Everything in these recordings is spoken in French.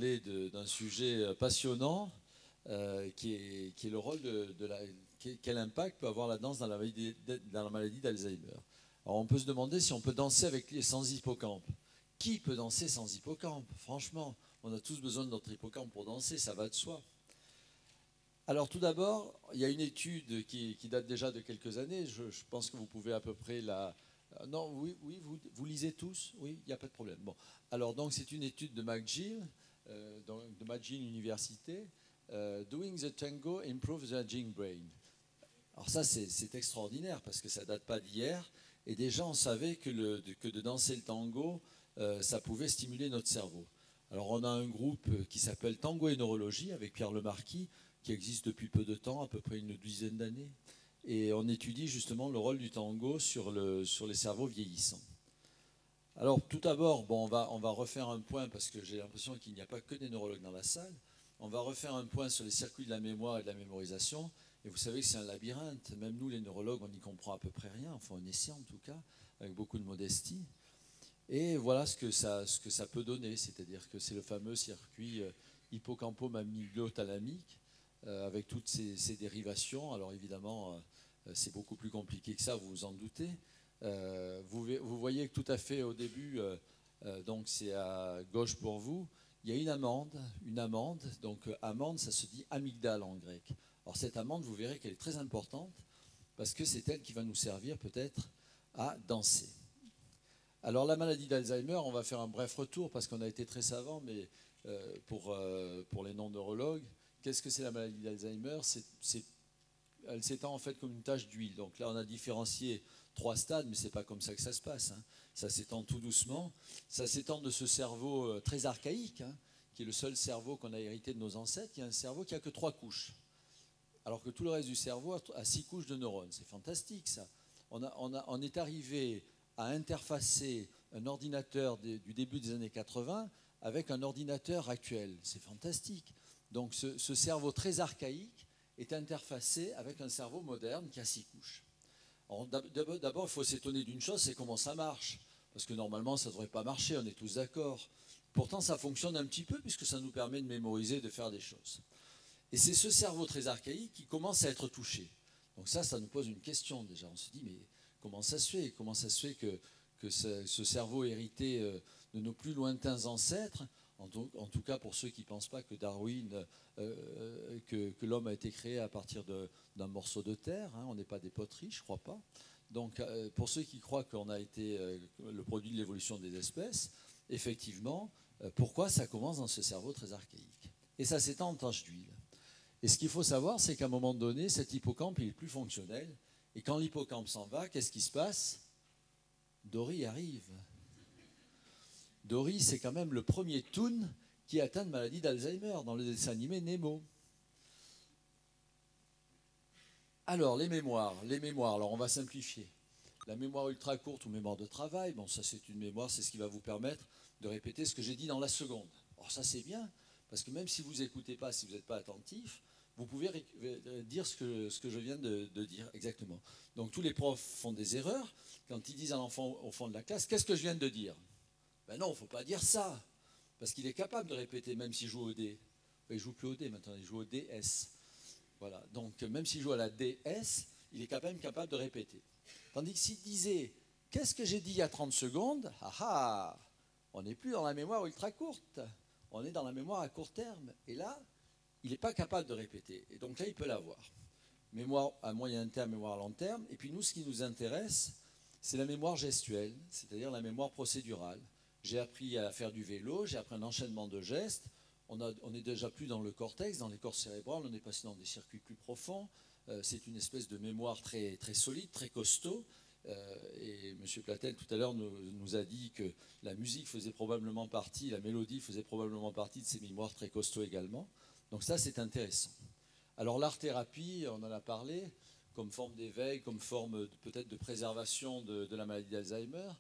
parler d'un sujet passionnant qui est le rôle quel impact peut avoir la danse dans la maladie d'Alzheimer. Alors on peut se demander si on peut danser sans hippocampe. Qui peut danser sans hippocampe? Franchement, on a tous besoin de notre hippocampe pour danser, ça va de soi. Alors tout d'abord, il y a une étude qui date déjà de quelques années, je pense que vous pouvez à peu près la... Non, oui, vous lisez tous? Oui, il n'y a pas de problème. Bon, alors donc c'est une étude de McGill, de McGill Université, Doing the Tango Improves the Aging Brain. Alors ça c'est extraordinaire parce que ça ne date pas d'hier et déjà on savait que de danser le tango, ça pouvait stimuler notre cerveau. Alors on a un groupe qui s'appelle Tango et Neurologie avec Pierre Lemarquis qui existe depuis peu de temps, à peu près une dizaine d'années. Et on étudie justement le rôle du tango sur les cerveaux vieillissants. Alors tout d'abord, bon, on va refaire un point parce que j'ai l'impression qu'il n'y a pas que des neurologues dans la salle. On va refaire un point sur les circuits de la mémoire et de la mémorisation. Et vous savez que c'est un labyrinthe. Même nous, les neurologues, on n'y comprend à peu près rien. Enfin, on essaie en tout cas, avec beaucoup de modestie. Et voilà ce que ça peut donner. C'est-à-dire que c'est le fameux circuit hippocampo-amygdalo-thalamique avec toutes ces dérivations. Alors évidemment, c'est beaucoup plus compliqué que ça, vous vous en doutez. Vous voyez que tout à fait au début, donc c'est à gauche pour vous, il y a une amande, donc amande, ça se dit amygdale en grec. Alors cette amande, vous verrez qu'elle est très importante parce que c'est elle qui va nous servir peut-être à danser. Alors la maladie d'Alzheimer, on va faire un bref retour parce qu'on a été très savant, mais pour les non-neurologues, qu'est-ce que c'est la maladie d'Alzheimer? Elle s'étend en fait comme une tache d'huile. Donc là, on a différencié 3 stades, mais ce n'est pas comme ça que ça se passe. Hein. Ça s'étend tout doucement. Ça s'étend de ce cerveau très archaïque, hein, qui est le seul cerveau qu'on a hérité de nos ancêtres, qui est un cerveau qui n'a que 3 couches. Alors que tout le reste du cerveau a 6 couches de neurones. C'est fantastique, ça. On est arrivé à interfacer un ordinateur du début des années 80 avec un ordinateur actuel. C'est fantastique. Donc ce cerveau très archaïque est interfacé avec un cerveau moderne qui a 6 couches. D'abord, il faut s'étonner d'une chose, c'est comment ça marche. Parce que normalement, ça ne devrait pas marcher, on est tous d'accord. Pourtant, ça fonctionne un petit peu puisque ça nous permet de mémoriser, de faire des choses. Et c'est ce cerveau très archaïque qui commence à être touché. Donc ça nous pose une question déjà. On se dit, mais comment ça se fait? Comment ça se fait que ce cerveau hérité de nos plus lointains ancêtres, en tout cas pour ceux qui ne pensent pas que Darwin, que l'homme a été créé à partir d'un morceau de terre, hein, on n'est pas des poteries, je ne crois pas. Donc pour ceux qui croient qu'on a été le produit de l'évolution des espèces, effectivement, pourquoi ça commence dans ce cerveau très archaïque? Et ça s'étend en tache d'huile. Et ce qu'il faut savoir, c'est qu'à un moment donné, cet hippocampe, il est plus fonctionnel. Et quand l'hippocampe s'en va, qu'est-ce qui se passe? Dory arrive. Dory, c'est quand même le premier toon qui est atteint de maladie d'Alzheimer dans le dessin animé Nemo. Alors, les mémoires, alors on va simplifier. La mémoire ultra courte ou mémoire de travail, bon ça c'est une mémoire, c'est ce qui va vous permettre de répéter ce que j'ai dit dans la seconde. Alors ça c'est bien, parce que même si vous n'écoutez pas, si vous n'êtes pas attentif, vous pouvez dire ce que je viens de dire exactement. Donc tous les profs font des erreurs quand ils disent à l'enfant au fond de la classe, qu'est-ce que je viens de dire? Ben non, il ne faut pas dire ça, parce qu'il est capable de répéter même s'il joue au dé. Enfin, il ne joue plus au dé maintenant, il joue au DS. Voilà, donc même s'il joue à la DS, il est quand même capable de répéter. Tandis que s'il disait, qu'est-ce que j'ai dit il y a 30 secondes? Ah ah, on n'est plus dans la mémoire ultra courte, on est dans la mémoire à court terme. Et là, il n'est pas capable de répéter. Et donc là, il peut l'avoir. Mémoire à moyen terme, mémoire à long terme. Et puis nous, ce qui nous intéresse, c'est la mémoire gestuelle, c'est-à-dire la mémoire procédurale. J'ai appris à faire du vélo, j'ai appris un enchaînement de gestes. On n'est déjà plus dans le cortex, dans les corps cérébrales, on est passé dans des circuits plus profonds. C'est une espèce de mémoire très, très solide, très costaud. Et M. Platel, tout à l'heure, nous a dit que la musique faisait probablement partie, la mélodie faisait probablement partie de ces mémoires très costauds également. Donc ça, c'est intéressant. Alors l'art-thérapie, on en a parlé, comme forme d'éveil, comme forme peut-être de préservation de la maladie d'Alzheimer.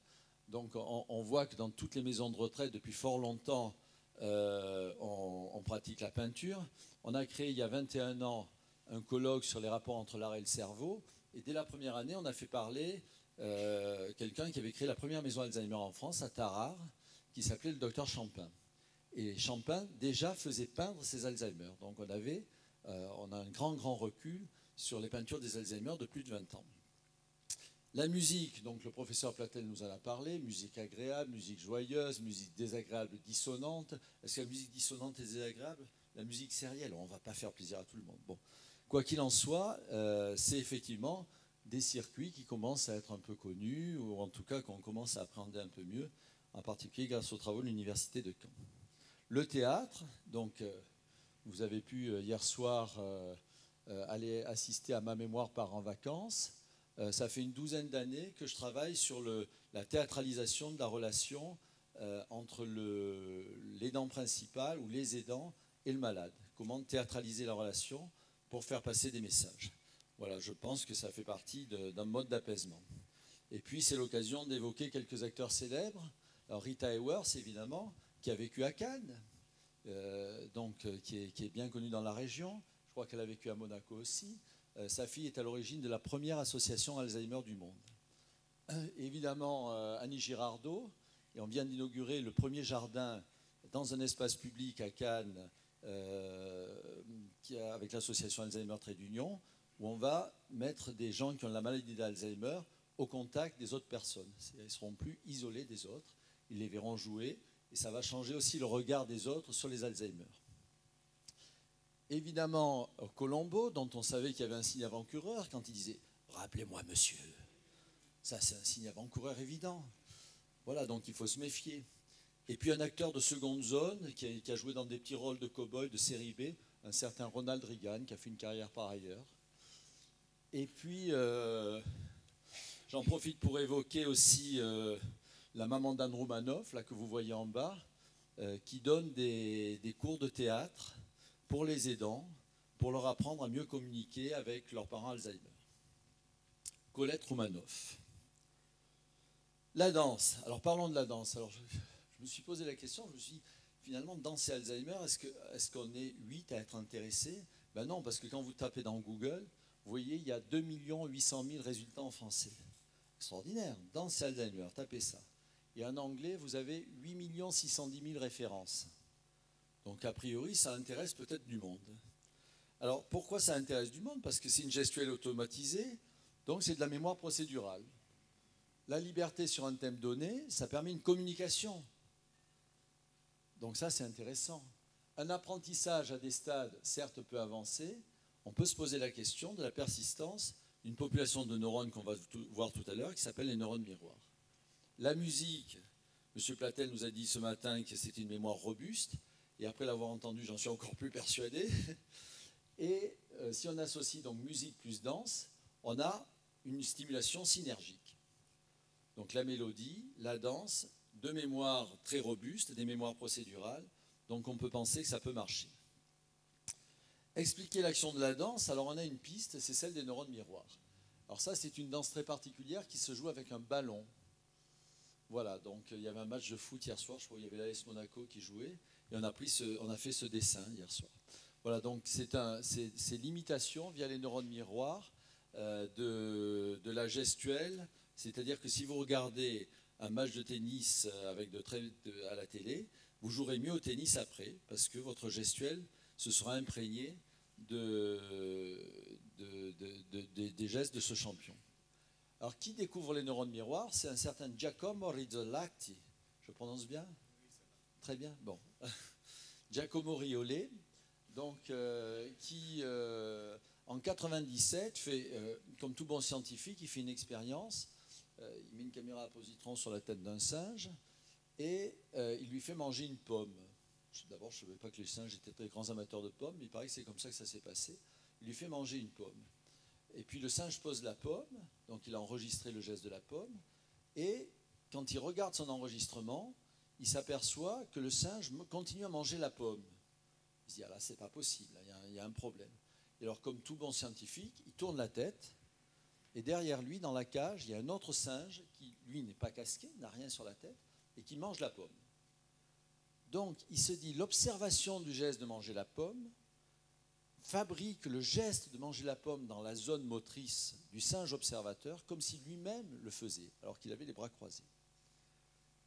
Donc on voit que dans toutes les maisons de retraite, depuis fort longtemps, on pratique la peinture. On a créé il y a 21 ans un colloque sur les rapports entre l'art et le cerveau. Et dès la première année, on a fait parler quelqu'un qui avait créé la première maison Alzheimer en France, à Tarare, qui s'appelait le docteur Champin. Et Champin déjà faisait peindre ses Alzheimer. Donc on a un grand recul sur les peintures des Alzheimer de plus de 20 ans. La musique, donc le professeur Platel nous en a parlé, musique agréable, musique joyeuse, musique désagréable, dissonante. Est-ce que la musique dissonante est désagréable? La musique sérielle, on ne va pas faire plaisir à tout le monde. Bon. Quoi qu'il en soit, c'est effectivement des circuits qui commencent à être un peu connus, ou en tout cas qu'on commence à appréhender un peu mieux, en particulier grâce aux travaux de l'Université de Caen. Le théâtre, donc vous avez pu hier soir aller assister à Ma mémoire part en vacances. Ça fait une douzaine d'années que je travaille sur la théâtralisation de la relation entre l'aidant principal ou les aidants et le malade. Comment théâtraliser la relation pour faire passer des messages. Voilà, je pense que ça fait partie d'un mode d'apaisement. Et puis c'est l'occasion d'évoquer quelques acteurs célèbres. Alors Rita Hayworth, évidemment, qui a vécu à Cannes, qui est bien connue dans la région. Je crois qu'elle a vécu à Monaco aussi. Sa fille est à l'origine de la première association Alzheimer du monde. Évidemment, Annie Girardot, et on vient d'inaugurer le premier jardin dans un espace public à Cannes avec l'association Alzheimer Trait d'Union, où on va mettre des gens qui ont la maladie d'Alzheimer au contact des autres personnes. Ils ne seront plus isolés des autres, ils les verront jouer, et ça va changer aussi le regard des autres sur les Alzheimer. Évidemment, Colombo, dont on savait qu'il y avait un signe avant-coureur, quand il disait « Rappelez-moi, monsieur », ça c'est un signe avant-coureur évident. Voilà, donc il faut se méfier. Et puis un acteur de seconde zone, qui a joué dans des petits rôles de cow-boy de série B, un certain Ronald Reagan, qui a fait une carrière par ailleurs. Et puis, j'en profite pour évoquer aussi la maman d'Anne Roumanoff, là que vous voyez en bas, qui donne des cours de théâtre pour les aidants, pour leur apprendre à mieux communiquer avec leurs parents Alzheimer. Colette Roumanoff. La danse. Alors parlons de la danse. Alors, je me suis posé la question, je me suis dit, finalement, danser Alzheimer, est-ce qu'on est 8 à être intéressés? Ben non, parce que quand vous tapez dans Google, vous voyez, il y a 2 800 000 résultats en français. Extraordinaire. Danser Alzheimer, tapez ça. Et en anglais, vous avez 8 610 000 références. Donc, a priori, ça intéresse peut-être du monde. Alors, pourquoi ça intéresse du monde? Parce que c'est une gestuelle automatisée, donc c'est de la mémoire procédurale. La liberté sur un thème donné, ça permet une communication. Donc ça, c'est intéressant. Un apprentissage à des stades, certes peu avancés, on peut se poser la question de la persistance d'une population de neurones qu'on va voir tout à l'heure, qui s'appelle les neurones miroirs. La musique, M. Platel nous a dit ce matin que c'était une mémoire robuste, et après l'avoir entendu, j'en suis encore plus persuadé. Et si on associe donc musique plus danse, on a une stimulation synergique. Donc la mélodie, la danse, deux mémoires très robustes, des mémoires procédurales, donc on peut penser que ça peut marcher. Expliquer l'action de la danse, alors on a une piste, c'est celle des neurones miroirs. Alors ça, c'est une danse très particulière qui se joue avec un ballon. Voilà, donc il y avait un match de foot hier soir, je crois qu'il y avait l'AS Monaco qui jouait, et on a fait ce dessin hier soir. Voilà, donc c'est l'imitation via les neurones miroirs de la gestuelle, c'est-à-dire que si vous regardez un match de tennis à la télé, vous jouerez mieux au tennis après, parce que votre gestuelle se sera imprégné des gestes de ce champion. Alors, qui découvre les neurones miroirs? C'est un certain Giacomo Rizzolatti. Je prononce bien? Très bien, bon. Giacomo Riollet, donc, qui, en 97, fait, comme tout bon scientifique, il fait une expérience. Il met une caméra à positron sur la tête d'un singe et il lui fait manger une pomme. D'abord, je ne savais pas que les singes étaient très grands amateurs de pommes, mais il paraît que c'est comme ça que ça s'est passé. Il lui fait manger une pomme. Et puis le singe pose la pomme, donc il a enregistré le geste de la pomme, et quand il regarde son enregistrement, il s'aperçoit que le singe continue à manger la pomme. Il se dit, ah là, c'est pas possible, il y a un problème. Et alors, comme tout bon scientifique, il tourne la tête, et derrière lui, dans la cage, il y a un autre singe qui, lui, n'est pas casqué, n'a rien sur la tête, et qui mange la pomme. Donc, il se dit, l'observation du geste de manger la pomme fabrique le geste de manger la pomme dans la zone motrice du singe observateur, comme si lui-même le faisait, alors qu'il avait les bras croisés.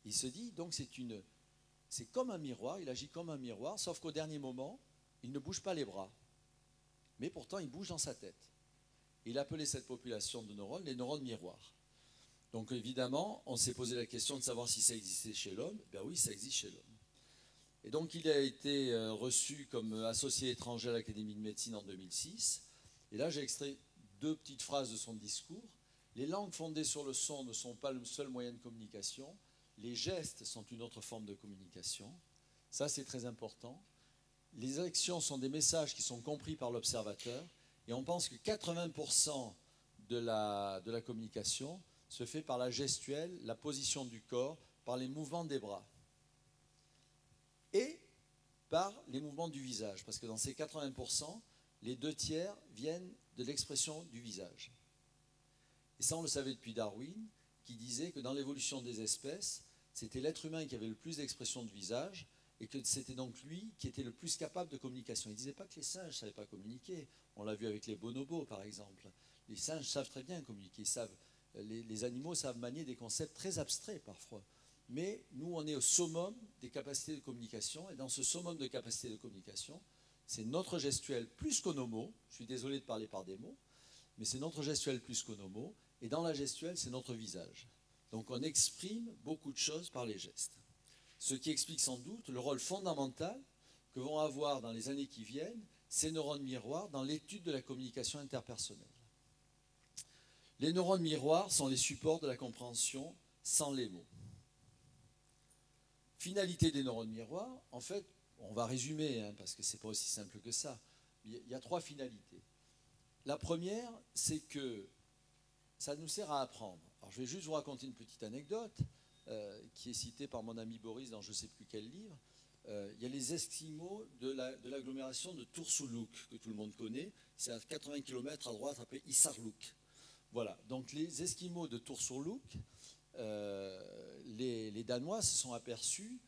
Il se dit, donc, c'est comme un miroir, il agit comme un miroir, sauf qu'au dernier moment, il ne bouge pas les bras. Mais pourtant, il bouge dans sa tête. Il appelait cette population de neurones les neurones miroirs. Donc évidemment, on s'est posé la question de savoir si ça existait chez l'homme. Ben oui, ça existe chez l'homme. Et donc il a été reçu comme associé étranger à l'Académie de médecine en 2006. Et là, j'ai extrait 2 petites phrases de son discours. Les langues fondées sur le son ne sont pas le seul moyen de communication. Les gestes sont une autre forme de communication. Ça, c'est très important. Les actions sont des messages qui sont compris par l'observateur. Et on pense que 80% de la communication se fait par la gestuelle, la position du corps, par les mouvements des bras. Et par les mouvements du visage. Parce que dans ces 80%, les 2 tiers viennent de l'expression du visage. Et ça, on le savait depuis Darwin, qui disait que dans l'évolution des espèces, c'était l'être humain qui avait le plus d'expression de visage, et que c'était donc lui qui était le plus capable de communication. Il ne disait pas que les singes ne savaient pas communiquer. On l'a vu avec les bonobos, par exemple. Les singes savent très bien communiquer. Les animaux savent manier des concepts très abstraits, parfois. Mais nous, on est au summum des capacités de communication, et dans ce summum de capacités de communication, c'est notre gestuelle plus qu'aux mots. Je suis désolé de parler par des mots, mais c'est notre gestuelle plus qu'aux mots. Et dans la gestuelle, c'est notre visage. Donc on exprime beaucoup de choses par les gestes. Ce qui explique sans doute le rôle fondamental que vont avoir dans les années qui viennent ces neurones miroirs dans l'étude de la communication interpersonnelle. Les neurones miroirs sont les supports de la compréhension sans les mots. Finalité des neurones miroirs, en fait, on va résumer, parce que ce n'est pas aussi simple que ça. Il y a 3 finalités. La première, c'est que ça nous sert à apprendre. Alors, je vais juste vous raconter une petite anecdote qui est citée par mon ami Boris dans je ne sais plus quel livre. Il y a les Esquimaux de l'agglomération de Tursuluk, que tout le monde connaît. C'est à 80 km à droite, appelé Isarluk. Voilà, donc les Esquimaux de Tursuluk, les Danois se sont aperçus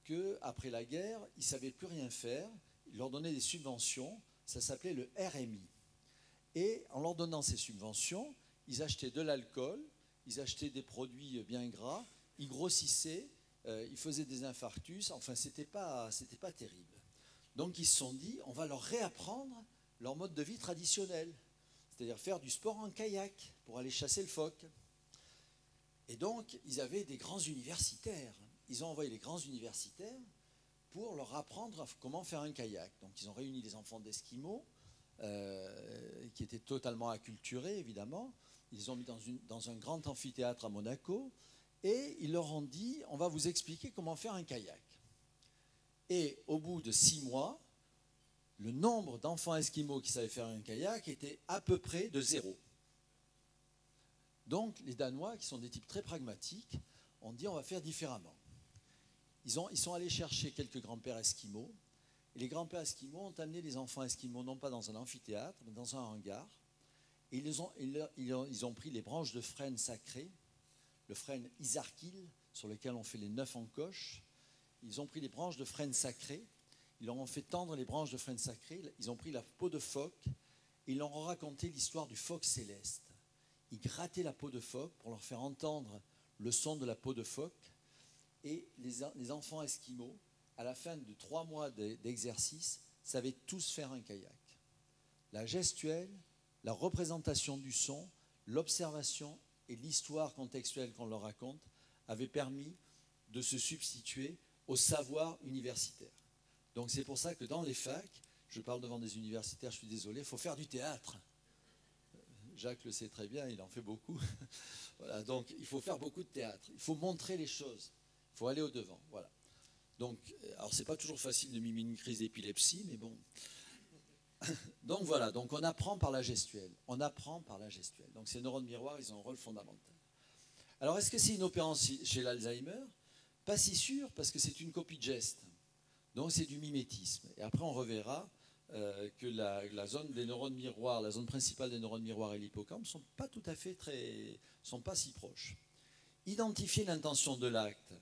qu'après la guerre, ils ne savaient plus rien faire. Ils leur donnaient des subventions, ça s'appelait le RMI. Et en leur donnant ces subventions, ils achetaient de l'alcool, ils achetaient des produits bien gras, ils grossissaient, ils faisaient des infarctus, enfin c'était pas terrible. Donc ils se sont dit, on va leur réapprendre leur mode de vie traditionnel, c'est-à-dire faire du sport en kayak pour aller chasser le phoque. Et donc ils avaient des grands universitaires, ils ont envoyé les grands universitaires pour leur apprendre comment faire un kayak. Donc ils ont réuni les enfants d'Esquimaux, qui étaient totalement acculturés évidemment. Ils les ont mis dans un grand amphithéâtre à Monaco et ils leur ont dit on va vous expliquer comment faire un kayak. Et au bout de 6 mois, le nombre d'enfants esquimaux qui savaient faire un kayak était à peu près de 0. Donc les Danois, qui sont des types très pragmatiques, ont dit on va faire différemment. Ils sont allés chercher quelques grands-pères esquimaux. Et les grands-pères esquimaux ont amené les enfants esquimaux non pas dans un amphithéâtre, mais dans un hangar. Et ils ont pris les branches de frêne sacrées, le frêne Isarkil, sur lequel on fait les 9 encoches. Ils ont pris les branches de frêne sacrées, ils leur ont fait tendre les branches de frêne sacrées, ils ont pris la peau de phoque, et ils leur ont raconté l'histoire du phoque céleste. Ils grattaient la peau de phoque pour leur faire entendre le son de la peau de phoque. Et les enfants esquimaux, à la fin de 3 mois d'exercice, savaient tous faire un kayak. La gestuelle, la représentation du son, l'observation et l'histoire contextuelle qu'on leur raconte avaient permis de se substituer au savoir universitaire. Donc c'est pour ça que dans les facs, je parle devant des universitaires, je suis désolé, il faut faire du théâtre. Jacques le sait très bien, il en fait beaucoup. Voilà, donc il faut faire beaucoup de théâtre, il faut montrer les choses, il faut aller au-devant. Voilà. Donc, alors c'est pas toujours facile de mimer une crise d'épilepsie, mais bon. Donc voilà, donc on apprend par la gestuelle. On apprend par la gestuelle. Donc ces neurones miroirs, ils ont un rôle fondamental. Alors est-ce que c'est inopérant chez l'Alzheimer? Pas si sûr, parce que c'est une copie de geste. Donc c'est du mimétisme. Et après on reverra que la zone des neurones miroirs, la zone principale des neurones miroirs et l'hippocampe ne sont pas tout à fait sont pas si proches. Identifier l'intention de l'acte.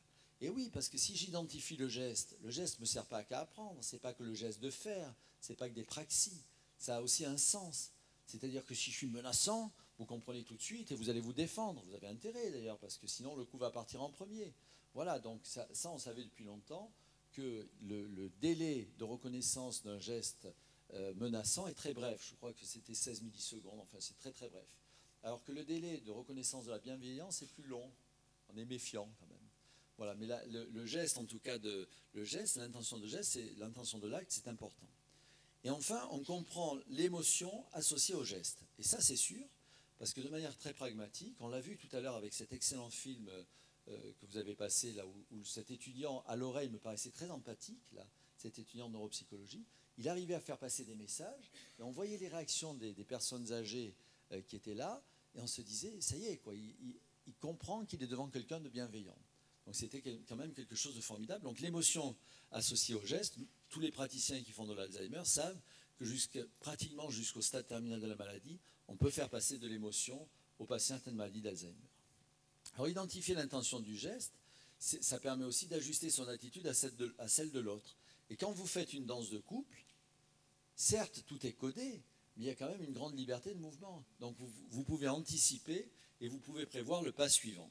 Et oui, parce que si j'identifie le geste ne me sert pas qu'à apprendre, c'est pas que le geste de faire, c'est pas que des praxis, ça a aussi un sens. C'est-à-dire que si je suis menaçant, vous comprenez tout de suite et vous allez vous défendre. Vous avez intérêt d'ailleurs, parce que sinon le coup va partir en premier. Voilà, donc ça on savait depuis longtemps que le délai de reconnaissance d'un geste menaçant est très bref. Je crois que c'était 16 millisecondes, enfin c'est très très bref. Alors que le délai de reconnaissance de la bienveillance est plus long. On est méfiant quand même. Voilà, mais là, le geste, en tout cas, le geste, l'intention de geste, l'intention de l'acte, c'est important. Et enfin, on comprend l'émotion associée au geste. Et ça, c'est sûr, parce que de manière très pragmatique, on l'a vu tout à l'heure avec cet excellent film que vous avez passé, là où cet étudiant à l'oreille me paraissait très empathique, là, cet étudiant en neuropsychologie, il arrivait à faire passer des messages, et on voyait les réactions des personnes âgées qui étaient là, et on se disait, ça y est, quoi, il comprend qu'il est devant quelqu'un de bienveillant. Donc c'était quand même quelque chose de formidable. Donc l'émotion associée au geste, tous les praticiens qui font de l'Alzheimer savent que pratiquement jusqu'au stade terminal de la maladie, on peut faire passer de l'émotion aux patients atteints de maladie d'Alzheimer. Alors identifier l'intention du geste, ça permet aussi d'ajuster son attitude à celle de l'autre. Et quand vous faites une danse de couple, certes tout est codé, mais il y a quand même une grande liberté de mouvement. Donc vous pouvez anticiper et vous pouvez prévoir le pas suivant.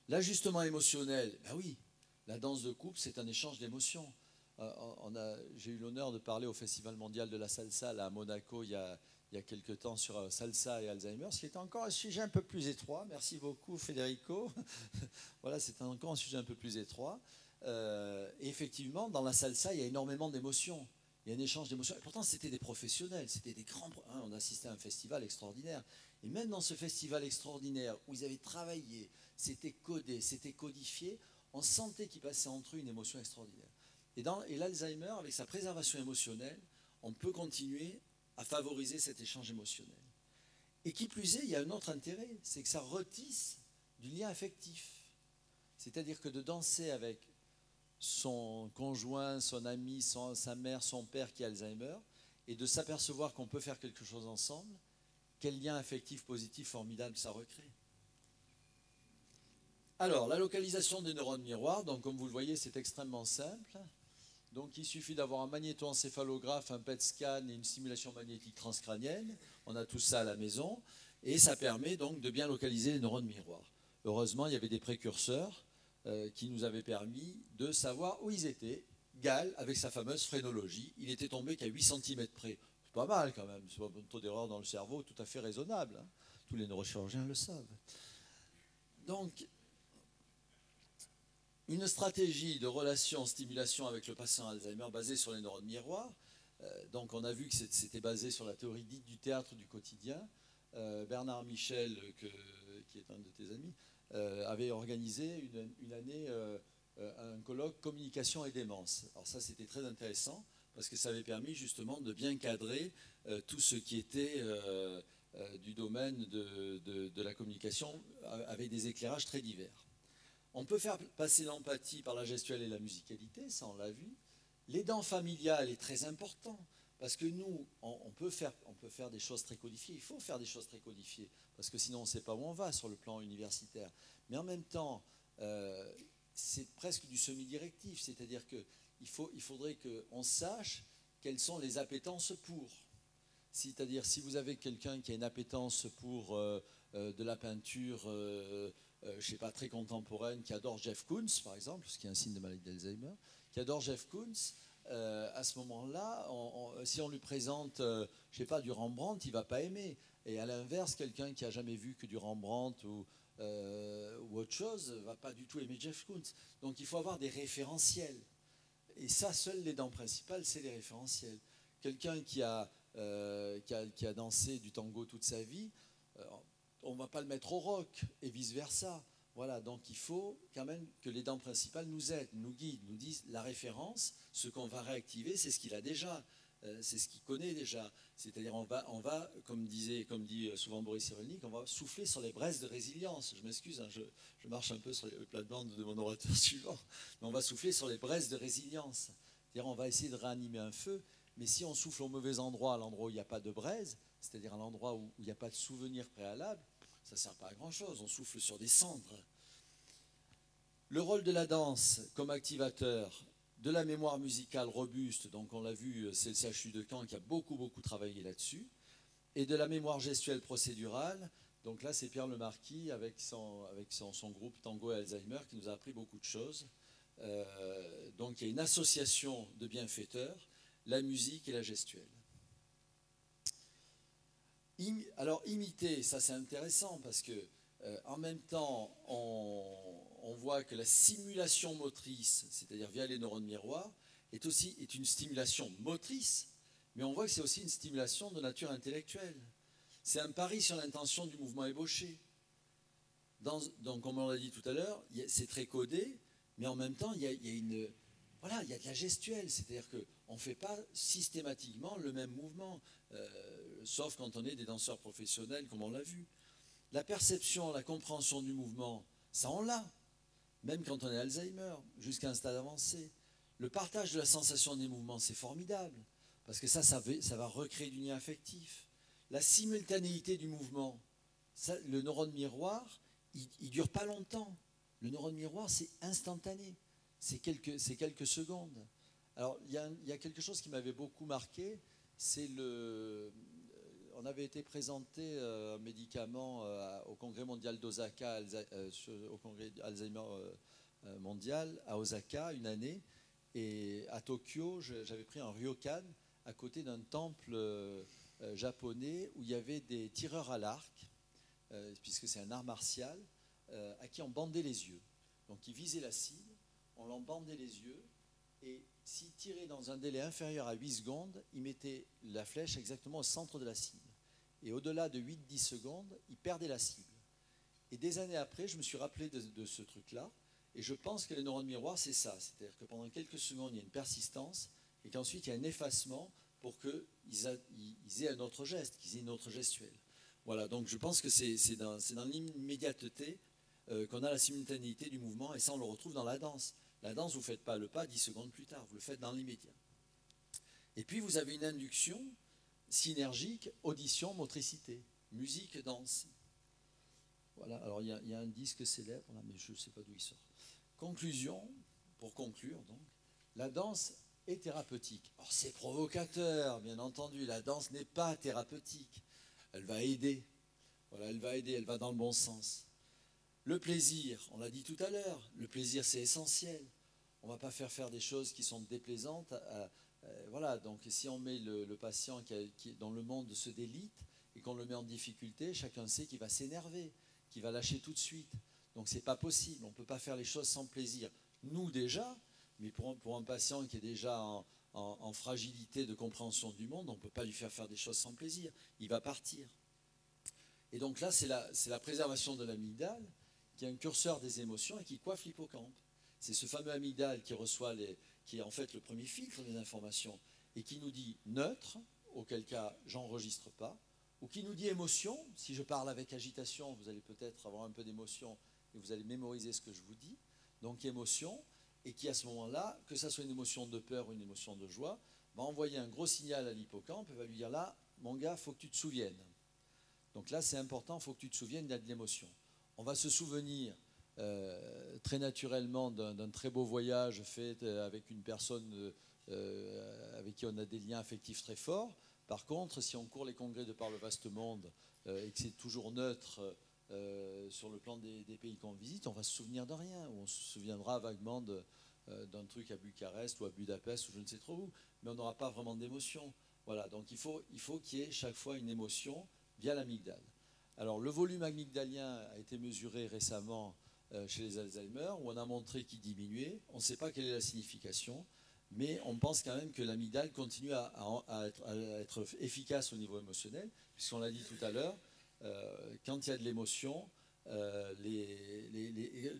L'ajustement émotionnel, ben oui, la danse de couple, c'est un échange d'émotions. J'ai eu l'honneur de parler au Festival mondial de la salsa là, à Monaco il y a quelques temps sur salsa et Alzheimer, ce qui est encore un sujet un peu plus étroit. Merci beaucoup Federico. Voilà, c'est encore un sujet un peu plus étroit. Et effectivement, dans la salsa, il y a énormément d'émotions. Il y a un échange d'émotions. Et pourtant, c'était des professionnels, c'était des grands... Hein, on assistait à un festival extraordinaire. Et même dans ce festival extraordinaire où ils avaient travaillé, c'était codé, c'était codifié, on sentait qu'il passait entre eux une émotion extraordinaire. Et l'Alzheimer, avec sa préservation émotionnelle, on peut continuer à favoriser cet échange émotionnel. Et qui plus est, il y a un autre intérêt, c'est que ça retisse du lien affectif. C'est-à-dire que de danser avec son conjoint, son ami, sa mère, son père qui a Alzheimer, et de s'apercevoir qu'on peut faire quelque chose ensemble, quel lien affectif positif formidable ça recrée. Alors, la localisation des neurones miroirs, donc comme vous le voyez, c'est extrêmement simple. Donc il suffit d'avoir un magnétoencéphalographe, un PET scan et une stimulation magnétique transcrânienne. On a tout ça à la maison. Et ça permet donc de bien localiser les neurones miroirs. Heureusement, il y avait des précurseurs qui nous avaient permis de savoir où ils étaient. Gall, avec sa fameuse phrénologie, il était tombé qu'à 8 cm près. C'est pas mal quand même, c'est un taux d'erreur dans le cerveau tout à fait raisonnable. Hein. Tous les neurochirurgiens le savent. Donc, une stratégie de relation-stimulation avec le patient Alzheimer basée sur les neurones miroirs. Donc on a vu que c'était basé sur la théorie dite du théâtre du quotidien. Bernard Michel, qui est un de tes amis, avait organisé une année un colloque communication et démence. Alors ça c'était très intéressant parce que ça avait permis justement de bien cadrer tout ce qui était du domaine de la communication avec des éclairages très divers. On peut faire passer l'empathie par la gestuelle et la musicalité, ça on l'a vu. L'aidant familial est très important, parce que nous, on peut faire des choses très codifiées, il faut faire des choses très codifiées, parce que sinon on ne sait pas où on va sur le plan universitaire. Mais en même temps, c'est presque du semi-directif, c'est-à-dire qu'il faudrait qu'on sache quelles sont les appétences pour. C'est-à-dire si vous avez quelqu'un qui a une appétence pour de la peinture... je ne sais pas, très contemporaine, qui adore Jeff Koons, par exemple, ce qui est un signe de maladie d'Alzheimer, qui adore Jeff Koons, à ce moment-là, si on lui présente, je ne sais pas, du Rembrandt, il ne va pas aimer. Et à l'inverse, quelqu'un qui n'a jamais vu que du Rembrandt ou autre chose, ne va pas du tout aimer Jeff Koons. Donc il faut avoir des référentiels. Et ça, seul les dents principales, c'est les référentiels. Quelqu'un qui a dansé du tango toute sa vie, on ne va pas le mettre au rock et vice-versa. Voilà, donc il faut quand même que les dents principales nous aident, nous guident, nous disent la référence, ce qu'on va réactiver, c'est ce qu'il a déjà, c'est ce qu'il connaît déjà. C'est-à-dire on va comme dit souvent Boris Cyrulnik, on va souffler sur les braises de résilience. Je m'excuse, hein, je marche un peu sur les plates-bandes de mon orateur suivant, mais on va souffler sur les braises de résilience. C'est-à-dire on va essayer de réanimer un feu, mais si on souffle au mauvais endroit, à l'endroit où il n'y a pas de braise, c'est-à-dire à l'endroit où il n'y a pas de souvenir préalable, ça ne sert pas à grand-chose, on souffle sur des cendres. Le rôle de la danse comme activateur de la mémoire musicale robuste, donc on l'a vu, c'est le CHU de Caen qui a beaucoup travaillé là-dessus, et de la mémoire gestuelle procédurale, donc là c'est Pierre Lemarquis avec son groupe Tango et Alzheimer qui nous a appris beaucoup de choses. Donc il y a une association de bienfaiteurs, la musique et la gestuelle. Alors imiter, ça c'est intéressant parce que en même temps on voit que la simulation motrice, c'est-à-dire via les neurones miroirs, est une stimulation motrice, mais on voit que c'est aussi une stimulation de nature intellectuelle. C'est un pari sur l'intention du mouvement ébauché. Donc comme on l'a dit tout à l'heure, c'est très codé, mais en même temps il y a de la gestuelle, c'est-à-dire qu'on ne fait pas systématiquement le même mouvement, sauf quand on est des danseurs professionnels, comme on l'a vu. La perception, la compréhension du mouvement, ça on l'a, même quand on est Alzheimer, jusqu'à un stade avancé. Le partage de la sensation des mouvements, c'est formidable, parce que ça va recréer du lien affectif. La simultanéité du mouvement, le neurone miroir, il ne dure pas longtemps. Le neurone miroir, c'est instantané. C'est quelques secondes. Alors, il y a quelque chose qui m'avait beaucoup marqué, c'est on avait été présenté un médicament au congrès mondial d'Osaka, au congrès Alzheimer mondial à Osaka, une année, et à Tokyo, j'avais pris un ryokan à côté d'un temple japonais où il y avait des tireurs à l'arc, puisque c'est un art martial, à qui on bandait les yeux. Donc ils visaient la cible, on leur bandait les yeux, et s'ils tiraient dans un délai inférieur à 8 secondes, ils mettaient la flèche exactement au centre de la cible. Et au-delà de 8-10 secondes, ils perdaient la cible. Et des années après, je me suis rappelé de ce truc-là, et je pense que les neurones miroirs, c'est ça. C'est-à-dire que pendant quelques secondes, il y a une persistance, et qu'ensuite, il y a un effacement pour qu'ils aient un autre geste, qu'ils aient une autre gestuelle. Voilà, donc je pense que c'est dans l'immédiateté qu'on a la simultanéité du mouvement, et ça, on le retrouve dans la danse. La danse, vous ne faites pas le pas 10 secondes plus tard, vous le faites dans l'immédiat. Et puis, vous avez une induction synergique, audition, motricité, musique, danse. Voilà, alors il y a un disque célèbre, là, mais je ne sais pas d'où il sort. Conclusion, pour conclure donc, la danse est thérapeutique. Alors c'est provocateur, bien entendu, la danse n'est pas thérapeutique. Elle va aider, voilà, elle va dans le bon sens. Le plaisir, on l'a dit tout à l'heure, le plaisir c'est essentiel. On ne va pas faire des choses qui sont déplaisantes. Voilà, donc si on met le patient dont le monde se délite et qu'on le met en difficulté, chacun sait qu'il va s'énerver, qu'il va lâcher tout de suite. Donc c'est pas possible, on ne peut pas faire les choses sans plaisir. Nous déjà, mais pour un patient qui est déjà en fragilité de compréhension du monde, on ne peut pas lui faire des choses sans plaisir. Il va partir. Et donc là, c'est la préservation de l'amygdale, qui est un curseur des émotions et qui coiffe l'hippocampe. C'est ce fameux amygdale qui est en fait le premier filtre des informations et qui nous dit neutre, auquel cas j'enregistre pas, ou qui nous dit émotion. Si je parle avec agitation, vous allez peut-être avoir un peu d'émotion et vous allez mémoriser ce que je vous dis. Donc émotion, et qui à ce moment-là, que ça soit une émotion de peur ou une émotion de joie, va envoyer un gros signal à l'hippocampe et va lui dire là, mon gars, il faut que tu te souviennes. Donc là, c'est important, il faut que tu te souviennes, il y a de l'émotion. On va se souvenir très naturellement d'un très beau voyage fait avec une personne avec qui on a des liens affectifs très forts. Par contre, si on court les congrès de par le vaste monde et que c'est toujours neutre sur le plan des pays qu'on visite, on va se souvenir de rien. On se souviendra vaguement d'un truc à Bucarest ou à Budapest ou je ne sais trop où, mais on n'aura pas vraiment d'émotion. Voilà, donc il faut qu'il y ait chaque fois une émotion via l'amygdale. Alors le volume amygdalien a été mesuré récemment chez les Alzheimer, où on a montré qu'il diminuait. On ne sait pas quelle est la signification, mais on pense quand même que l'amygdale continue à être efficace au niveau émotionnel, puisqu'on l'a dit tout à l'heure, quand il y a de l'émotion,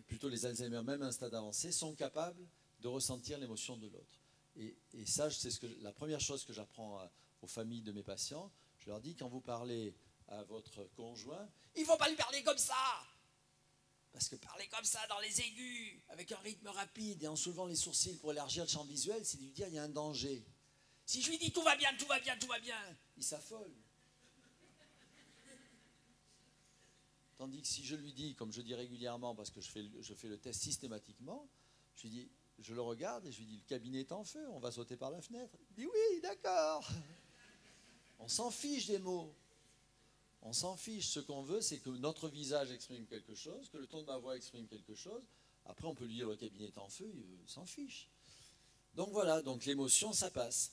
plutôt les Alzheimer, même à un stade avancé, sont capables de ressentir l'émotion de l'autre. Et ça, c'est la première chose que j'apprends aux familles de mes patients. Je leur dis, quand vous parlez à votre conjoint, il ne faut pas lui parler comme ça. Parce que parler comme ça dans les aigus, avec un rythme rapide et en soulevant les sourcils pour élargir le champ visuel, c'est lui dire il y a un danger. Si je lui dis tout va bien, tout va bien, tout va bien, il s'affole. Tandis que si je lui dis, comme je dis régulièrement, parce que je fais le test systématiquement, je le regarde et je lui dis le cabinet est en feu, on va sauter par la fenêtre. Il dit oui, d'accord. On s'en fiche des mots. On s'en fiche. Ce qu'on veut, c'est que notre visage exprime quelque chose, que le ton de ma voix exprime quelque chose. Après, on peut lui dire le cabinet est en feu, il s'en fiche. Donc voilà, donc l'émotion, ça passe.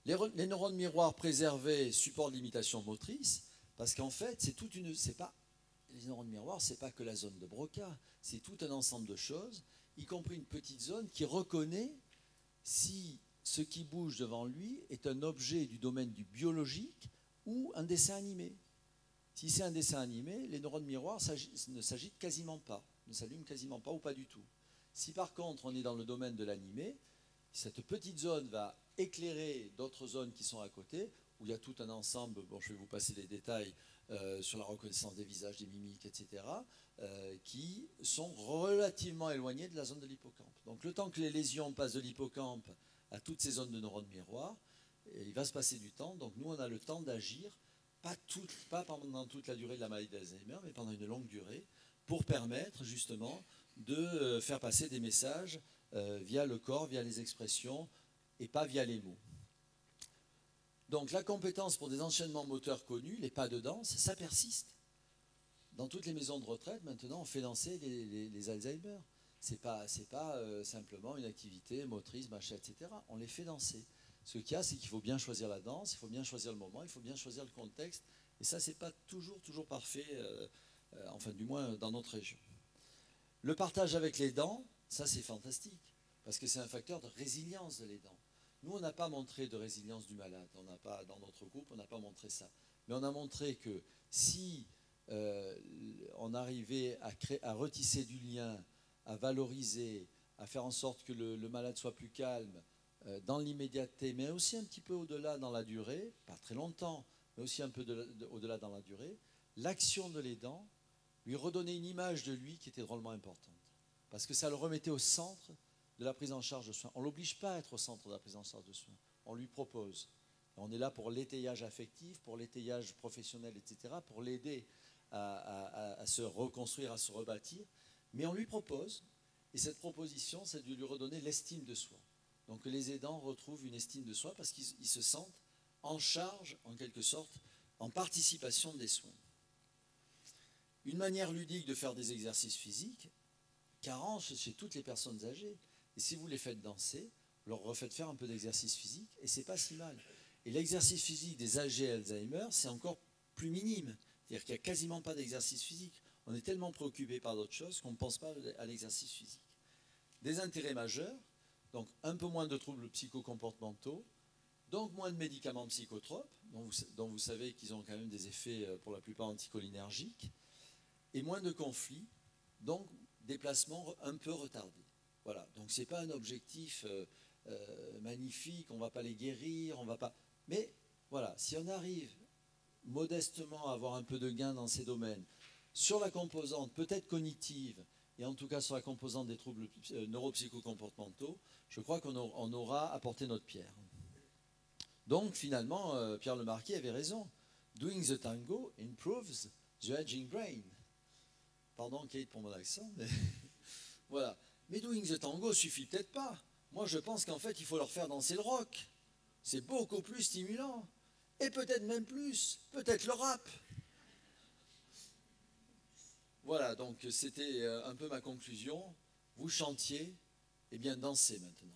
Les neurones miroirs préservés supportent l'imitation motrice, parce qu'en fait, les neurones miroirs, c'est pas que la zone de Broca, c'est tout un ensemble de choses, y compris une petite zone qui reconnaît si ce qui bouge devant lui est un objet du domaine du biologique ou un dessin animé. Si c'est un dessin animé, les neurones miroirs ne s'agitent quasiment pas, ne s'allument quasiment pas ou pas du tout. Si par contre on est dans le domaine de l'animé, cette petite zone va éclairer d'autres zones qui sont à côté, où il y a tout un ensemble, bon je vais vous passer les détails sur la reconnaissance des visages, des mimiques, etc., qui sont relativement éloignés de la zone de l'hippocampe. Donc le temps que les lésions passent de l'hippocampe à toutes ces zones de neurones miroirs, il va se passer du temps, donc nous on a le temps d'agir, pas pendant toute la durée de la maladie d'Alzheimer, mais pendant une longue durée, pour permettre justement de faire passer des messages via le corps, via les expressions, et pas via les mots. Donc la compétence pour des enchaînements moteurs connus, les pas de danse, ça persiste. Dans toutes les maisons de retraite, maintenant, on fait danser les Alzheimer. C'est pas simplement une activité motrice, machin, etc. On les fait danser. Ce qu'il y a, c'est qu'il faut bien choisir la danse, il faut bien choisir le moment, il faut bien choisir le contexte. Et ça, c'est pas toujours parfait, enfin du moins dans notre région. Le partage avec les dents, ça c'est fantastique, parce que c'est un facteur de résilience de les dents. Nous, on n'a pas montré de résilience du malade. Dans notre groupe, on n'a pas montré ça. Mais on a montré que si on arrivait à retisser du lien, à valoriser, à faire en sorte que le malade soit plus calme, dans l'immédiateté, mais aussi un petit peu au-delà dans la durée, pas très longtemps, mais aussi un peu au-delà dans la durée, l'action de l'aidant lui redonnait une image de lui qui était drôlement importante. Parce que ça le remettait au centre de la prise en charge de soins. On ne l'oblige pas à être au centre de la prise en charge de soins. On lui propose. Et on est là pour l'étayage affectif, pour l'étayage professionnel, etc., pour l'aider à se reconstruire, à se rebâtir. Mais on lui propose, et cette proposition, c'est de lui redonner l'estime de soi. Donc les aidants retrouvent une estime de soi parce qu'ils se sentent en charge, en quelque sorte, en participation des soins. Une manière ludique de faire des exercices physiques qu'arrange chez toutes les personnes âgées. Et si vous les faites danser, vous leur refaites faire un peu d'exercice physique, et c'est pas si mal. Et l'exercice physique des âgés Alzheimer, c'est encore plus minime. C'est-à-dire qu'il n'y a quasiment pas d'exercice physique. On est tellement préoccupé par d'autres choses qu'on ne pense pas à l'exercice physique. Des intérêts majeurs, donc un peu moins de troubles psychocomportementaux, donc moins de médicaments psychotropes, dont vous savez qu'ils ont quand même des effets pour la plupart anticholinergiques, et moins de conflits, donc déplacements un peu retardés. Voilà, donc ce n'est pas un objectif magnifique, on ne va pas les guérir, on va pas... Mais voilà, si on arrive modestement à avoir un peu de gain dans ces domaines, sur la composante peut-être cognitive, et en tout cas sur la composante des troubles neuropsychocomportementaux, je crois qu'on aura apporté notre pierre. Donc finalement, Pierre Lemarquis avait raison. Doing the tango improves the aging brain. Pardon Kate pour mon accent, mais voilà. Mais doing the tango suffit peut-être pas. Moi je pense qu'en fait il faut leur faire danser le rock. C'est beaucoup plus stimulant. Et peut-être même plus, peut-être le rap. Voilà, donc c'était un peu ma conclusion. Vous chantiez, et bien dansez maintenant.